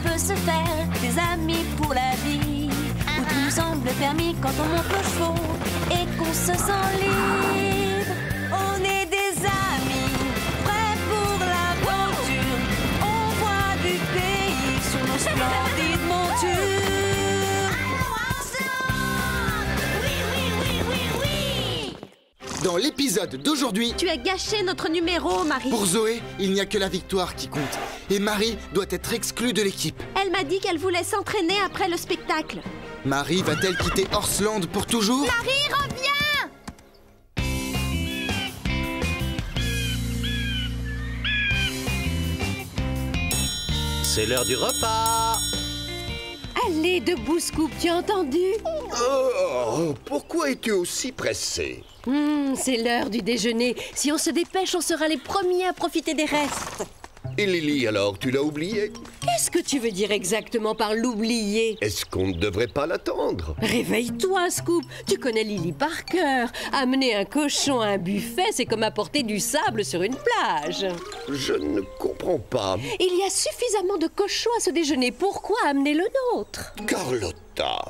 peut se faire des amis pour la vie, où tout nous semble permis quand on monte aux chevaux et qu'on se sent libre. On est des amis, prêts pour l'aventure. On voit du pays sur nos splendides montures. Dans l'épisode d'aujourd'hui... Tu as gâché notre numéro, Marie. Pour Zoé, il n'y a que la victoire qui compte. Et Marie doit être exclue de l'équipe. Elle m'a dit qu'elle voulait s'entraîner après le spectacle. Marie va-t-elle quitter Horseland pour toujours? Marie, reviens! C'est l'heure du repas. Allez, debout, Scoop, tu as entendu? Oh, pourquoi es-tu aussi pressé? C'est l'heure du déjeuner. Si on se dépêche, on sera les premiers à profiter des restes. Et Lily, alors, tu l'as oublié? Qu'est-ce que tu veux dire exactement par l'oublier? Est-ce qu'on ne devrait pas l'attendre? Réveille-toi, Scoop. Tu connais Lily par cœur. Amener un cochon à un buffet, c'est comme apporter du sable sur une plage. Je ne comprends pas. Il y a suffisamment de cochons à ce déjeuner. Pourquoi amener le nôtre? Carlotta.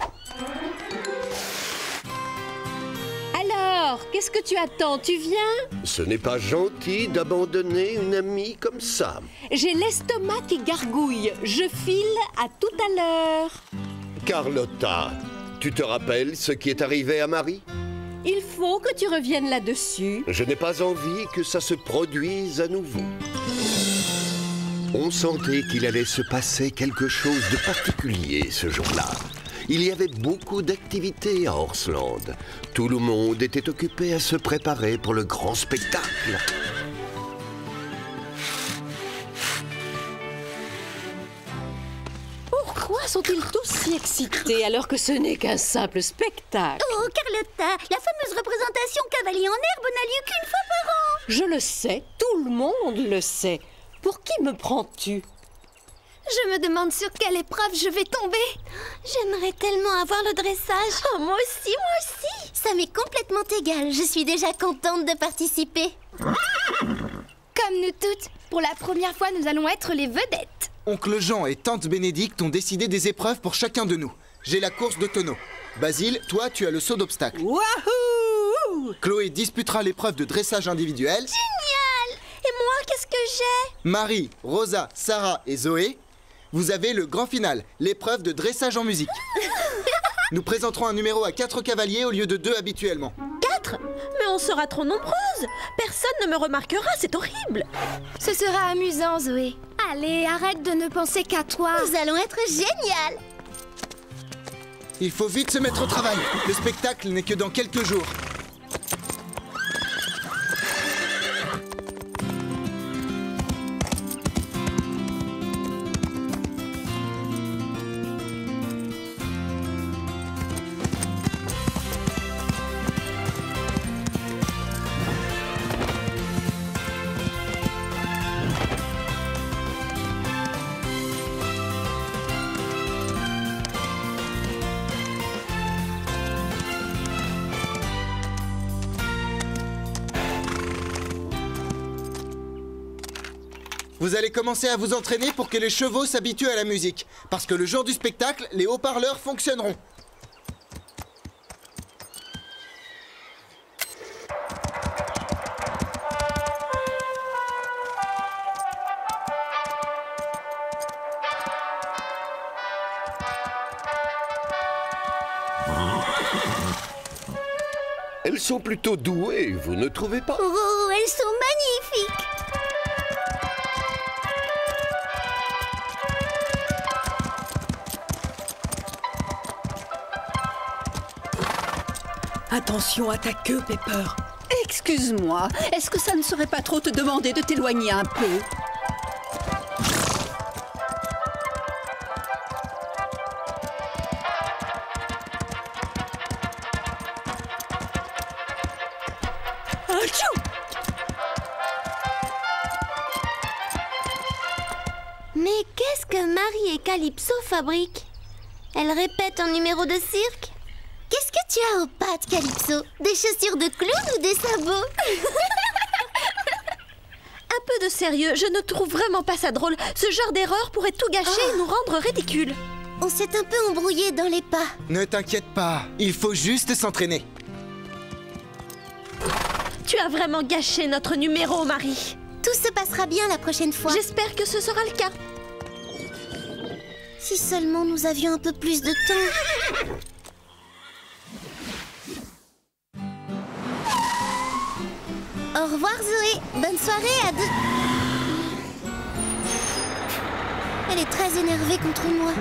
Alors, qu'est-ce que tu attends? Tu viens? Ce n'est pas gentil d'abandonner une amie comme ça. J'ai l'estomac qui gargouille. Je file à tout à l'heure. Carlotta, tu te rappelles ce qui est arrivé à Marie? Il faut que tu reviennes là-dessus. Je n'ai pas envie que ça se produise à nouveau. On sentait qu'il allait se passer quelque chose de particulier ce jour-là. Il y avait beaucoup d'activités à Horseland. Tout le monde était occupé à se préparer pour le grand spectacle. Pourquoi sont-ils tous si excités alors que ce n'est qu'un simple spectacle? Oh, Carlotta, la fameuse représentation Cavalier en herbe n'a lieu qu'une fois par an. Je le sais, tout le monde le sait. Pour qui me prends-tu? Je me demande sur quelle épreuve je vais tomber. J'aimerais tellement avoir le dressage. Oh, moi aussi, moi aussi. Ça m'est complètement égal. Je suis déjà contente de participer. Comme nous toutes, pour la première fois, nous allons être les vedettes. Oncle Jean et tante Bénédicte ont décidé des épreuves pour chacun de nous. J'ai la course de tonneau. Basile, toi, tu as le saut d'obstacle. Wouhou! Chloé disputera l'épreuve de dressage individuel. Génial! Et moi, qu'est-ce que j'ai? Marie, Rosa, Sarah et Zoé, vous avez le grand final, l'épreuve de dressage en musique. Nous présenterons un numéro à 4 cavaliers au lieu de 2 habituellement. 4? Mais on sera trop nombreuses. Personne ne me remarquera, c'est horrible. Ce sera amusant, Zoé. Allez, arrête de ne penser qu'à toi. Nous allons être génial! Il faut vite se mettre au travail. Le spectacle n'est que dans quelques jours. Vous allez commencer à vous entraîner pour que les chevaux s'habituent à la musique. Parce que le jour du spectacle, les haut-parleurs fonctionneront. Elles sont plutôt douées, vous ne trouvez pas? Oh, elles sont magnifiques! Attention à ta queue, Pepper. Excuse-moi, est-ce que ça ne serait pas trop te demander de t'éloigner un peu? Achou! Mais qu'est-ce que Marie et Calypso fabriquent? Elles répètent un numéro de cirque? Qu'est-ce que tu as aux pattes, Calypso? Des chaussures de clown ou des sabots? Un peu de sérieux, je ne trouve vraiment pas ça drôle. Ce genre d'erreur pourrait tout gâcher et nous rendre ridicules. On s'est un peu embrouillé dans les pas. Ne t'inquiète pas, il faut juste s'entraîner. Tu as vraiment gâché notre numéro, Marie. Tout se passera bien la prochaine fois. J'espère que ce sera le cas. Si seulement nous avions un peu plus de temps. Au revoir Zoé. Bonne soirée à deux. Elle est très énervée contre moi.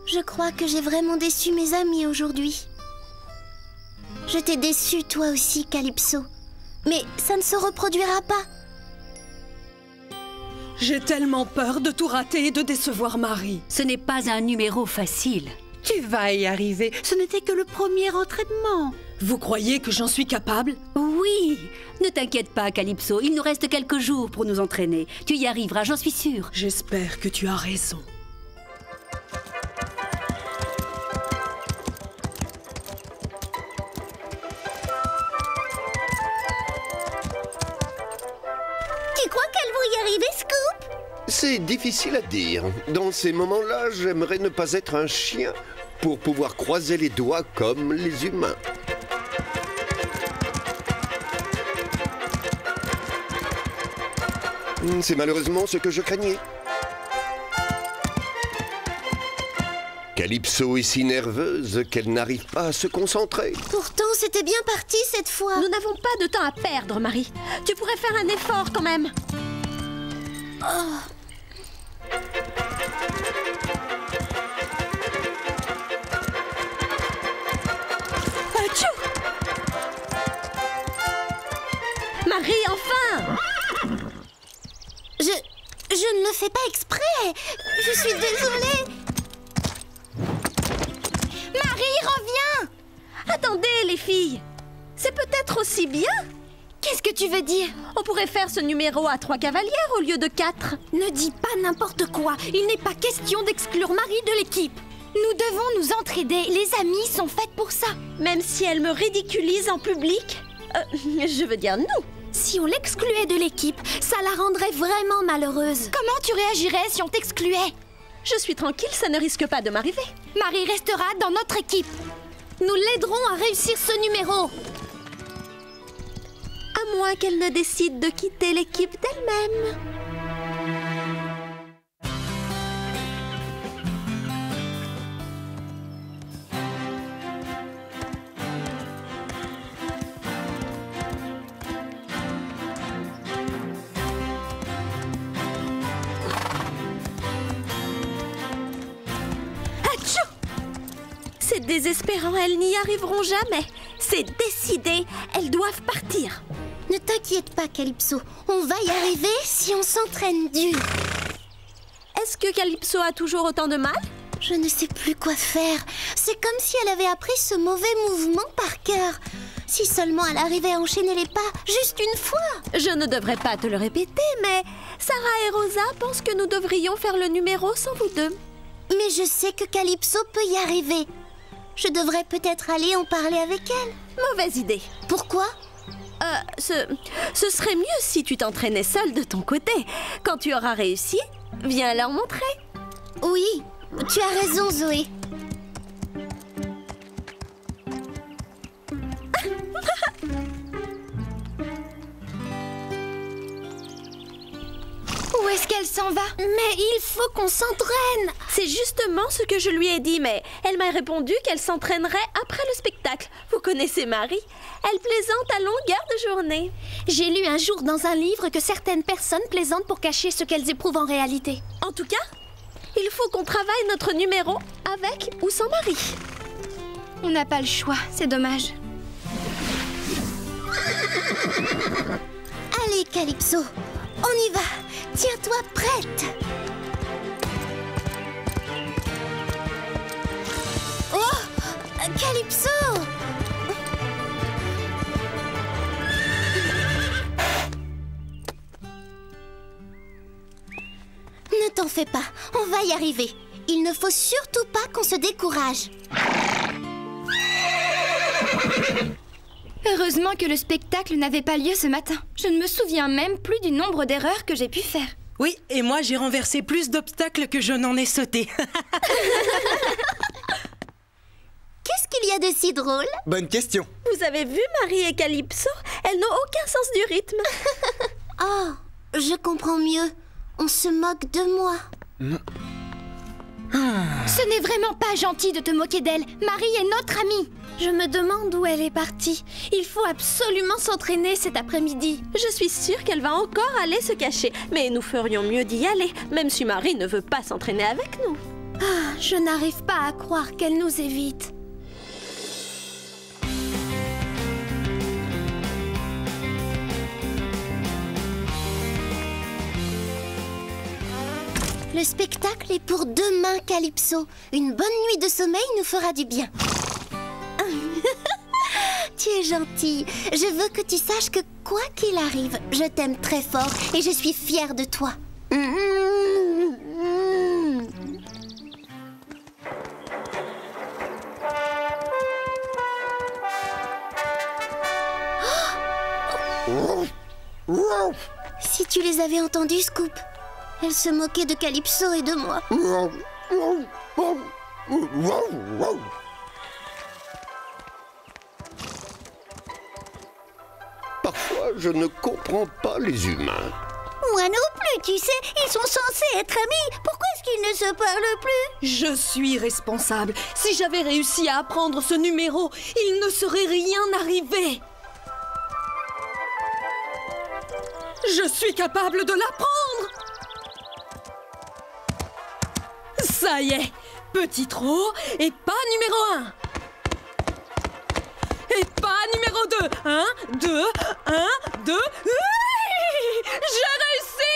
Je crois que j'ai vraiment déçu mes amis aujourd'hui. Je t'ai déçu toi aussi, Calypso. Mais ça ne se reproduira pas. J'ai tellement peur de tout rater et de décevoir Marie. Ce n'est pas un numéro facile. Tu vas y arriver. Ce n'était que le premier entraînement. Vous croyez que j'en suis capable? Oui. Ne t'inquiète pas, Calypso. Il nous reste quelques jours pour nous entraîner. Tu y arriveras, j'en suis sûre. J'espère que tu as raison. Tu crois qu'elles vont y arriver, Scoop? C'est difficile à dire. Dans ces moments-là, j'aimerais ne pas être un chien pour pouvoir croiser les doigts comme les humains. C'est malheureusement ce que je craignais. Calypso est si nerveuse qu'elle n'arrive pas à se concentrer. Pourtant, c'était bien parti cette fois. Nous n'avons pas de temps à perdre, Marie. Tu pourrais faire un effort quand même. Atchou! Marie, enfin! Je ne le fais pas exprès. Je suis désolée. Marie, reviens! Attendez, les filles. C'est peut-être aussi bien. Qu'est-ce que tu veux dire? On pourrait faire ce numéro à 3 cavalières au lieu de 4. Ne dis pas n'importe quoi. Il n'est pas question d'exclure Marie de l'équipe. Nous devons nous entraider. Les amis sont faites pour ça. Même si elle me ridiculise en public. Je veux dire nous. Si on l'excluait de l'équipe, ça la rendrait vraiment malheureuse. Comment tu réagirais si on t'excluait? Je suis tranquille, ça ne risque pas de m'arriver. Marie restera dans notre équipe. Nous l'aiderons à réussir ce numéro. À moins qu'elle ne décide de quitter l'équipe d'elle-même. C'est désespérant, elles n'y arriveront jamais. C'est décidé, elles doivent partir. Ne t'inquiète pas, Calypso. On va y arriver si on s'entraîne dur. Est-ce que Calypso a toujours autant de mal? Je ne sais plus quoi faire. C'est comme si elle avait appris ce mauvais mouvement par cœur. Si seulement elle arrivait à enchaîner les pas juste une fois. Je ne devrais pas te le répéter, mais Sarah et Rosa pensent que nous devrions faire le numéro sans vous deux. Mais je sais que Calypso peut y arriver. Je devrais peut-être aller en parler avec elle. Mauvaise idée. Pourquoi? Ce serait mieux si tu t'entraînais seule de ton côté. Quand tu auras réussi, viens leur montrer. Oui, tu as raison, Zoé. Où est-ce qu'elle s'en va? Mais il faut qu'on s'entraîne. C'est justement ce que je lui ai dit, mais elle m'a répondu qu'elle s'entraînerait après le spectacle. Vous connaissez Marie? Elle plaisante à longueur de journée. J'ai lu un jour dans un livre que certaines personnes plaisantent pour cacher ce qu'elles éprouvent en réalité. En tout cas, il faut qu'on travaille notre numéro avec ou sans Marie. On n'a pas le choix, c'est dommage. Allez, Calypso, on y va. Tiens-toi prête. Oh, Calypso! Ne t'en fais pas, on va y arriver. Il ne faut surtout pas qu'on se décourage. Heureusement que le spectacle n'avait pas lieu ce matin. Je ne me souviens même plus du nombre d'erreurs que j'ai pu faire. Oui, et moi j'ai renversé plus d'obstacles que je n'en ai sauté. Qu'est-ce qu'il y a de si drôle? Bonne question. Vous avez vu Marie et Calypso? Elles n'ont aucun sens du rythme. Oh, je comprends mieux. On se moque de moi. Ce n'est vraiment pas gentil de te moquer d'elle. Marie est notre amie. Je me demande où elle est partie. Il faut absolument s'entraîner cet après-midi. Je suis sûre qu'elle va encore aller se cacher. Mais nous ferions mieux d'y aller, même si Marie ne veut pas s'entraîner avec nous. Ah, je n'arrive pas à croire qu'elle nous évite. Le spectacle est pour demain, Calypso. Une bonne nuit de sommeil nous fera du bien. Tu es gentille. Je veux que tu saches que quoi qu'il arrive, je t'aime très fort et je suis fière de toi. Si tu les avais entendus, Scoop. Elle se moquait de Calypso et de moi. Parfois, je ne comprends pas les humains. Moi non plus, tu sais. Ils sont censés être amis. Pourquoi est-ce qu'ils ne se parlent plus? Je suis responsable. Si j'avais réussi à apprendre ce numéro, il ne serait rien arrivé. Je suis capable de l'apprendre. Ça y est, petit trot et pas numéro 1. Et pas numéro 2. 1, 2, 1, 2. Oui, j'ai réussi.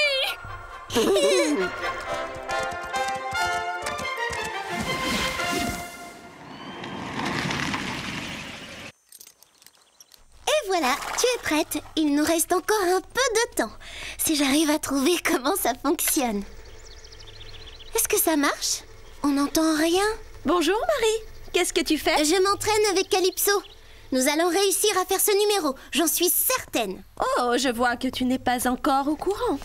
Et voilà, tu es prête. Il nous reste encore un peu de temps. Si j'arrive à trouver comment ça fonctionne. Est-ce que ça marche? On n'entend rien. Bonjour Marie, qu'est-ce que tu fais? Je m'entraîne avec Calypso. Nous allons réussir à faire ce numéro, j'en suis certaine. Oh, je vois que tu n'es pas encore au courant.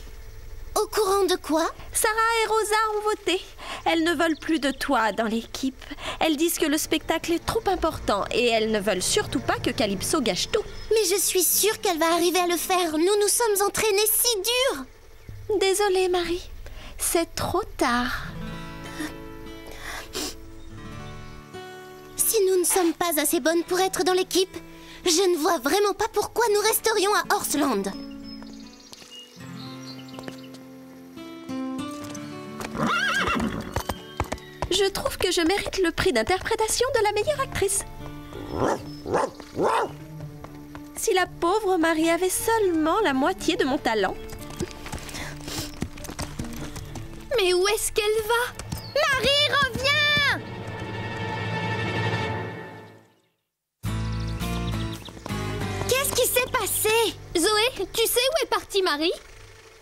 Au courant de quoi? Sarah et Rosa ont voté. Elles ne veulent plus de toi dans l'équipe. Elles disent que le spectacle est trop important et elles ne veulent surtout pas que Calypso gâche tout. Mais je suis sûre qu'elle va arriver à le faire. Nous nous sommes entraînés si dur. Désolée Marie, c'est trop tard. Si nous ne sommes pas assez bonnes pour être dans l'équipe, je ne vois vraiment pas pourquoi nous resterions à Horseland. Je trouve que je mérite le prix d'interprétation de la meilleure actrice. Si la pauvre Marie avait seulement la moitié de mon talent. Mais où est-ce qu'elle va? Marie, reviens! Qu'est-ce qui s'est passé? Zoé, tu sais où est partie Marie?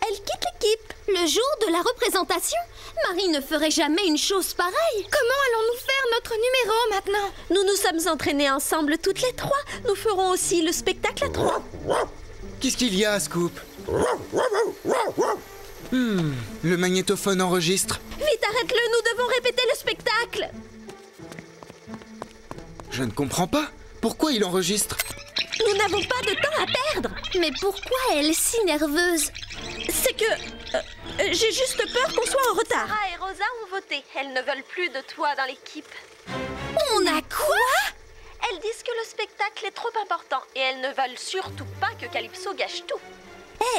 Elle quitte l'équipe. Le jour de la représentation? Marie ne ferait jamais une chose pareille. Comment allons-nous faire notre numéro maintenant? Nous nous sommes entraînés ensemble toutes les trois. Nous ferons aussi le spectacle à trois. Qu'est-ce qu'il y a, Scoop? Le magnétophone enregistre. Vite, arrête-le, nous devons répéter le spectacle. Je ne comprends pas. Pourquoi il enregistre? Nous n'avons pas de temps à perdre. Mais pourquoi elle est si nerveuse? C'est que... j'ai juste peur qu'on soit en retard. Sarah et Rosa ont voté. Elles ne veulent plus de toi dans l'équipe. On a quoi? Elles disent que le spectacle est trop important et elles ne veulent surtout pas que Calypso gâche tout.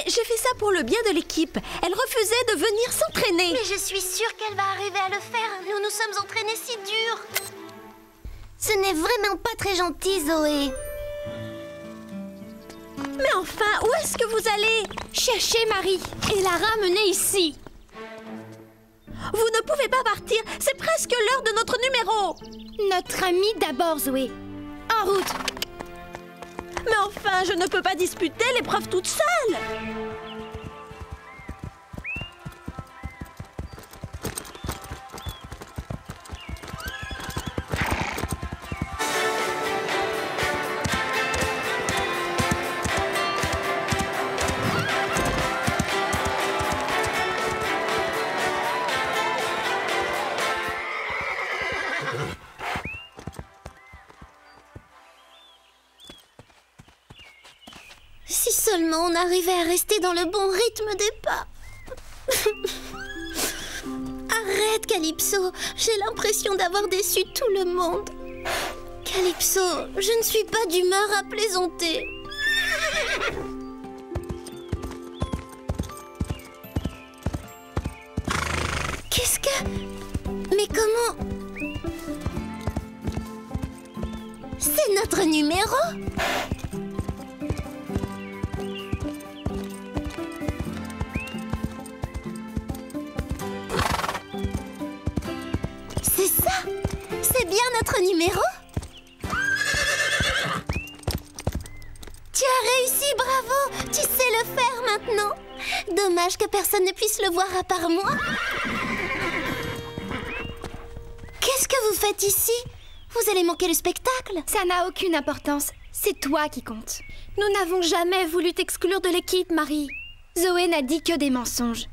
J'ai fait ça pour le bien de l'équipe. Elle refusait de venir s'entraîner. Mais je suis sûre qu'elle va arriver à le faire. Nous nous sommes entraînés si dur. Ce n'est vraiment pas très gentil, Zoé. Mais enfin, où est-ce que vous allez? Chercher Marie et la ramener ici. Vous ne pouvez pas partir. C'est presque l'heure de notre numéro. Notre amie d'abord, Zoé. En route. Mais enfin, je ne peux pas disputer l'épreuve toute seule. seulement on arrivait à rester dans le bon rythme des pas. Arrête, Calypso. J'ai l'impression d'avoir déçu tout le monde. Calypso, je ne suis pas d'humeur à plaisanter. Qu'est-ce que... Mais comment... C'est notre numéro. C'est ça. C'est bien notre numéro. Tu as réussi, bravo. Tu sais le faire maintenant. Dommage que personne ne puisse le voir à part moi. Qu'est-ce que vous faites ici? Vous allez manquer le spectacle. Ça n'a aucune importance. C'est toi qui compte. Nous n'avons jamais voulu t'exclure de l'équipe, Marie. Zoé n'a dit que des mensonges.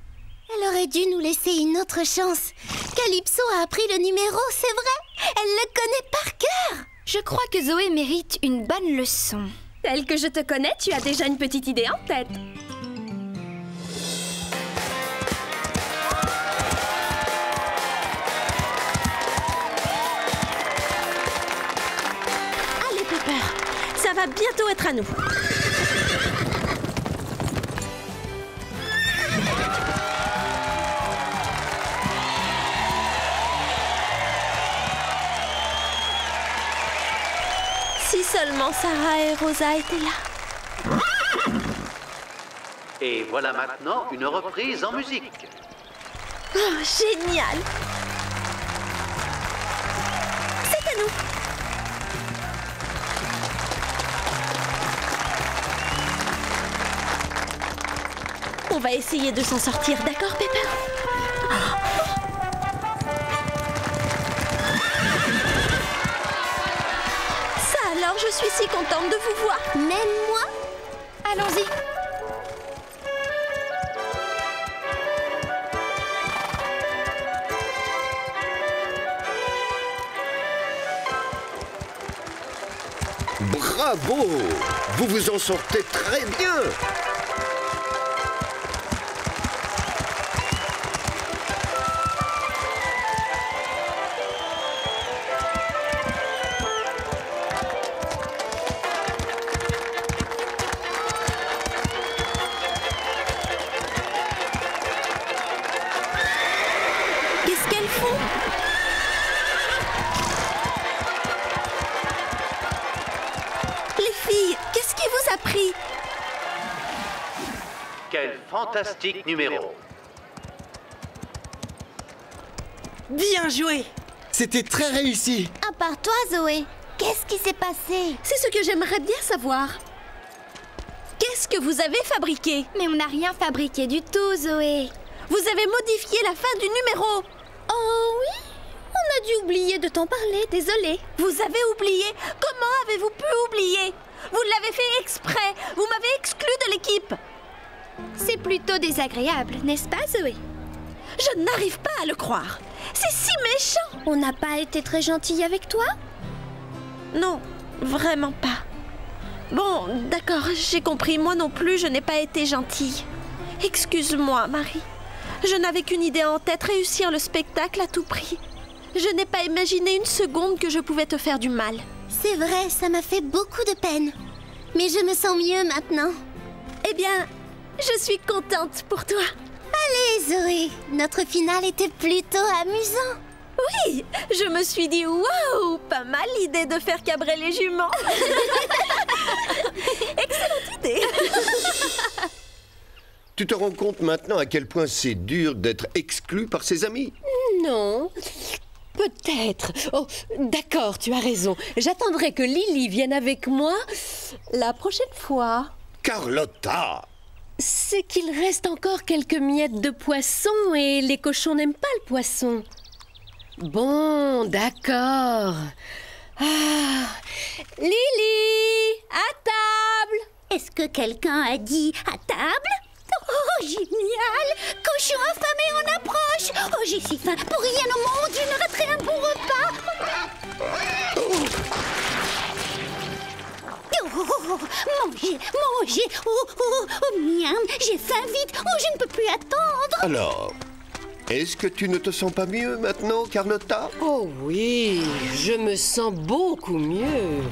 Elle aurait dû nous laisser une autre chance. Calypso a appris le numéro, c'est vrai. Elle le connaît par cœur. Je crois que Zoé mérite une bonne leçon. Tel que je te connais, tu as déjà une petite idée en tête. Allez, Pepper, ça va bientôt être à nous. Si seulement Sarah et Rosa étaient là. Et voilà maintenant une reprise en musique. Oh, génial! C'est à nous. On va essayer de s'en sortir, d'accord, Pepper? Alors, je suis si contente de vous voir. Même moi. Allons-y. Bravo! Vous vous en sortez très bien! Qu'est-ce qu'elles font? Les filles, qu'est-ce qui vous a pris? Quel fantastique numéro. Bien joué. C'était très réussi. À part toi, Zoé, qu'est-ce qui s'est passé? C'est ce que j'aimerais bien savoir. Qu'est-ce que vous avez fabriqué? Mais on n'a rien fabriqué du tout, Zoé. Vous avez modifié la fin du numéro. Oh oui? On a dû oublier de t'en parler, désolée. Vous avez oublié? Comment avez-vous pu oublier? Vous l'avez fait exprès. Vous m'avez exclu de l'équipe. C'est plutôt désagréable, n'est-ce pas, Zoé? Je n'arrive pas à le croire. C'est si méchant. On n'a pas été très gentille avec toi? Non, vraiment pas. Bon, d'accord, j'ai compris. Moi non plus, je n'ai pas été gentille. Excuse-moi, Marie. Je n'avais qu'une idée en tête, réussir le spectacle à tout prix. Je n'ai pas imaginé une seconde que je pouvais te faire du mal. C'est vrai, ça m'a fait beaucoup de peine. Mais je me sens mieux maintenant. Eh bien, je suis contente pour toi. Allez, Zoé, notre finale était plutôt amusant. Oui, je me suis dit, waouh, pas mal l'idée de faire cabrer les juments. Excellente idée. Tu te rends compte maintenant à quel point c'est dur d'être exclu par ses amis? Non, peut-être. Oh, d'accord, tu as raison. J'attendrai que Lily vienne avec moi la prochaine fois. Carlotta! C'est qu'il reste encore quelques miettes de poisson et les cochons n'aiment pas le poisson. Bon, d'accord. Ah, Lily, à table! Est-ce que quelqu'un a dit à table? Oh, génial! Cochon affamé en approche! Oh, j'ai si faim! Pour rien au monde, je ne raterai un bon repas! Oh, mangez, miam, j'ai faim vite. Oh, je ne peux plus attendre. Alors, est-ce que tu ne te sens pas mieux maintenant, Carlotta? Oh oui, je me sens beaucoup mieux.